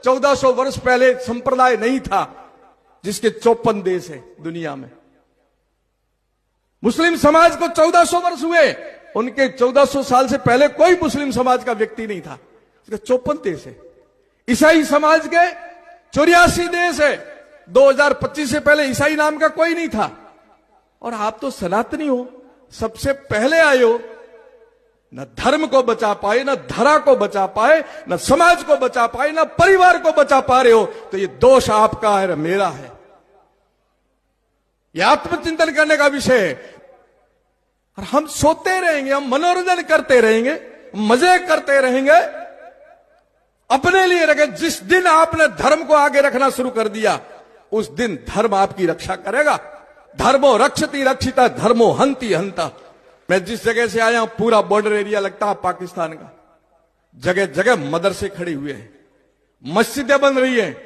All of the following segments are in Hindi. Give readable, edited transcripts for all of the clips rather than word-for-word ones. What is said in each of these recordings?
1400 वर्ष पहले संप्रदाय नहीं था जिसके 54 देश है दुनिया में। मुस्लिम समाज को 1400 वर्ष हुए, उनके 1400 साल से पहले कोई मुस्लिम समाज का व्यक्ति नहीं था, उसके 54 देश है। ईसाई समाज के 84 देश है, 2025 से पहले ईसाई नाम का कोई नहीं था। और आप तो सनातनी हो, सबसे पहले आए हो, न धर्म को बचा पाए, न धरा को बचा पाए, न समाज को बचा पाए, न परिवार को बचा पा रहे हो, तो ये दोष आपका है, मेरा है। ये आत्मचिंतन करने का विषय है। और हम सोते रहेंगे, हम मनोरंजन करते रहेंगे, मजे करते रहेंगे, अपने लिए रखे। जिस दिन आपने धर्म को आगे रखना शुरू कर दिया, उस दिन धर्म आपकी रक्षा करेगा। धर्मो रक्षति रक्षिता, धर्मो हंति हंता। मैं जिस जगह से आया हूं, पूरा बॉर्डर एरिया लगता है पाकिस्तान का। जगह जगह मदरसे खड़े हुए हैं, मस्जिदें बन रही हैं,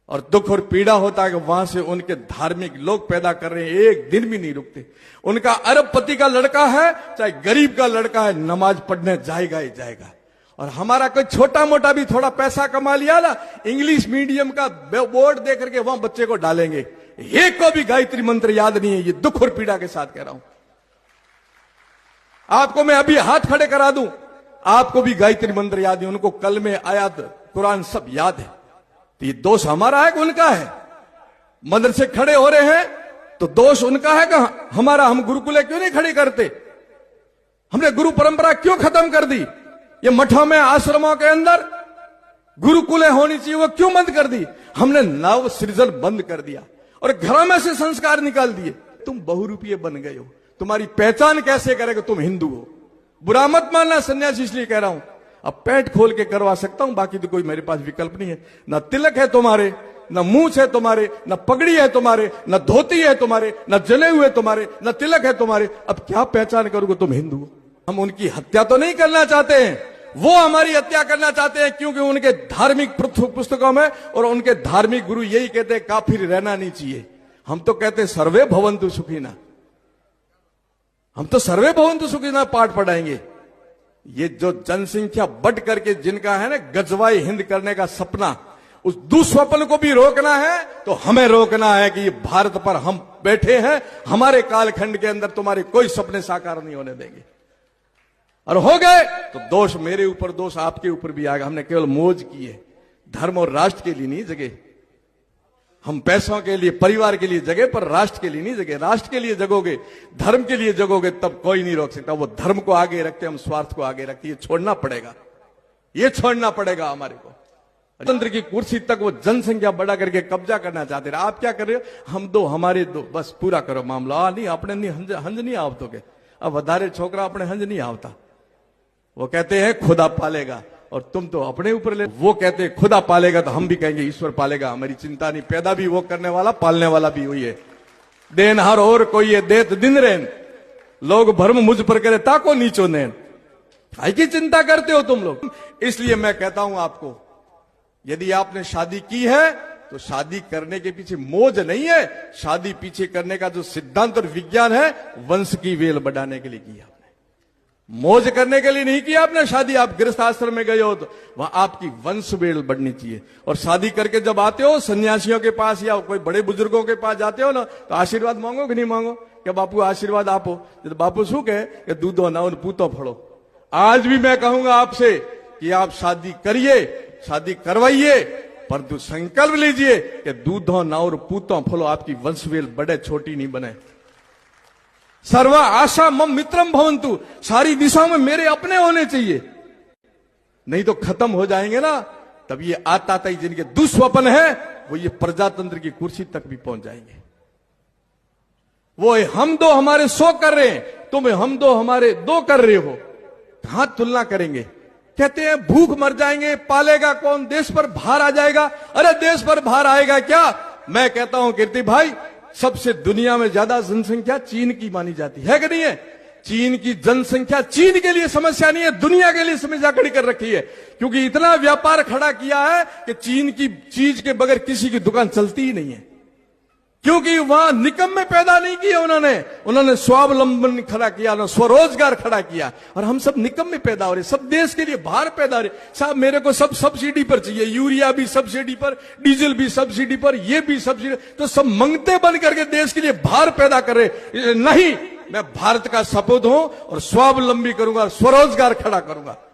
और दुख और पीड़ा होता है कि वहां से उनके धार्मिक लोग पैदा कर रहे हैं, एक दिन भी नहीं रुकते। उनका अरबपति का लड़का है, चाहे गरीब का लड़का है, नमाज पढ़ने जाएगा ही जाएगा। और हमारा कोई छोटा मोटा भी थोड़ा पैसा कमा लिया ना, इंग्लिश मीडियम का बोर्ड दे करके वहां बच्चे को डालेंगे। एक को भी गायत्री मंत्र याद नहीं है। ये दुख और पीड़ा के साथ कह रहा हूं। आपको मैं अभी हाथ खड़े करा दूं, आपको भी गायत्री मंत्र याद है, उनको कल में आयात कुरान सब याद है। तो ये दोष हमारा है कि उनका है? मदरसे खड़े हो रहे हैं तो दोष उनका है कि हमारा? हम गुरुकुले क्यों नहीं खड़ी करते? हमने गुरु परंपरा क्यों खत्म कर दी? ये मठों में, आश्रमों के अंदर गुरुकुले होनी चाहिए, वो क्यों बंद कर दी? हमने नव सृजन बंद कर दिया और घरों में से संस्कार निकाल दिए। तुम बहुरूपीय बन गए हो, तुम्हारी पहचान कैसे करेगा तुम हिंदू हो? बुरा मत मानना सन्यासी, इसलिए कह रहा हूं। अब पेट खोल के करवा सकता हूं, बाकी तो कोई मेरे पास विकल्प नहीं है। न तिलक है तुम्हारे, न मूछ है तुम्हारे, न पगड़ी है तुम्हारे, न धोती है तुम्हारे, न जले हुए तुम्हारे, न तिलक है तुम्हारे। अब क्या पहचान करोगे तुम हिंदू हो? हम उनकी हत्या तो नहीं करना चाहते हैं, वो हमारी हत्या करना चाहते हैं, क्योंकि उनके धार्मिक पुस्तकों में और उनके धार्मिक गुरु यही कहते हैं काफिर रहना नहीं चाहिए। हम तो कहते हैं सर्वे भवन्तु सुखिनः, हम तो सर्वे भवन्तु सुखिनः पाठ पढ़ाएंगे। ये जो जनसंख्या बढ़ करके जिनका है ना गजवाई हिंद करने का सपना, उस दुस्वप्न को भी रोकना है तो हमें रोकना है कि ये भारत पर हम बैठे हैं, हमारे कालखंड के अंदर तुम्हारे कोई सपने साकार नहीं होने देंगे। और हो गए तो दोष मेरे ऊपर, दोष आपके ऊपर भी आएगा। हमने केवल मौज की है, धर्म और राष्ट्र के लिए नहीं जगे। हम पैसों के लिए, परिवार के लिए जगे, पर राष्ट्र के लिए नहीं जगे। राष्ट्र के लिए जगोगे, धर्म के लिए जगोगे, तब कोई नहीं रोक सकता। वो धर्म को आगे रखते, हम स्वार्थ को आगे रखते। ये छोड़ना पड़ेगा, ये छोड़ना पड़ेगा हमारे को। तंत्र की कुर्सी तक वो जनसंख्या बढ़ा करके कब्जा करना चाहते रहे। आप क्या कर रहे हो? हम दो, हमारे दो, बस पूरा करो मामला। नहीं, अपने नहीं हंज नहीं आवतोगे। अब वधारे छोकरा अपने हंज नहीं आवता। वो कहते हैं खुदा पालेगा, और तुम तो अपने ऊपर ले। वो कहते हैं खुदा पालेगा, तो हम भी कहेंगे ईश्वर पालेगा। हमारी चिंता नहीं, पैदा भी वो करने वाला, पालने वाला भी वही है। देनहार और कोई है, देत दिन रेन, लोग भरम मुझ पर करे ताको नीचो नैन। काय की चिंता करते हो तुम लोग? इसलिए मैं कहता हूं आपको, यदि आपने शादी की है तो शादी करने के पीछे मौज नहीं है। शादी पीछे करने का जो सिद्धांत और विज्ञान है, वंश की वेल बढ़ाने के लिए किया। मौज करने के लिए नहीं किया आपने शादी। आप गृहस्थ आश्रम में गए हो तो वहां आपकी वंश वेल बढ़नी चाहिए। और शादी करके जब आते हो सन्यासियों के पास या कोई बड़े बुजुर्गों के पास जाते हो ना, तो आशीर्वाद मांगो कि नहीं मांगो? क्या बापू आशीर्वाद आपो? जब बापू शू कहे कि दूधो ना पूतो फड़ो। आज भी मैं कहूंगा आपसे कि आप शादी करिए, शादी करवाइए, परंतु संकल्प लीजिए कि दूधो ना और पूतो फलो, आपकी वंशवेल बढ़े, छोटी नहीं बने। सर्वा आशा मम मित्रम भवन्तु, सारी दिशाओं में मेरे अपने होने चाहिए, नहीं तो खत्म हो जाएंगे ना। तब ये आताताई जिनके दुस्वप्न है, वो ये प्रजातंत्र की कुर्सी तक भी पहुंच जाएंगे। वो हम दो हमारे 100 कर रहे हैं, तुम हम दो हमारे 2 कर रहे हो, कहां तुलना करेंगे? कहते हैं भूख मर जाएंगे, पालेगा कौन? देश पर भार आ जाएगा। अरे देश पर भार आएगा क्या? मैं कहता हूं कीर्ति भाई, सबसे दुनिया में ज्यादा जनसंख्या चीन की मानी जाती है कि नहीं है? चीन की जनसंख्या चीन के लिए समस्या नहीं है, दुनिया के लिए समस्या खड़ी कर रखी है। क्योंकि इतना व्यापार खड़ा किया है कि चीन की चीज के बगैर किसी की दुकान चलती ही नहीं है। क्योंकि वहां निकम्मे पैदा नहीं किए उन्होंने स्वावलंबन खड़ा किया, उन्होंने स्वरोजगार खड़ा किया। और हम सब निकम्मे पैदा हो रहे, सब देश के लिए भार पैदा हो रहे। साहब मेरे को सब सब्सिडी पर चाहिए, यूरिया भी सब्सिडी पर, डीजल भी सब्सिडी पर, ये भी सब्सिडी, तो सब मंगते बन करके देश के लिए भार पैदा कर रहे। नहीं, मैं भारत का सपूत हूं और स्वावलंबी करूंगा, स्वरोजगार खड़ा करूंगा।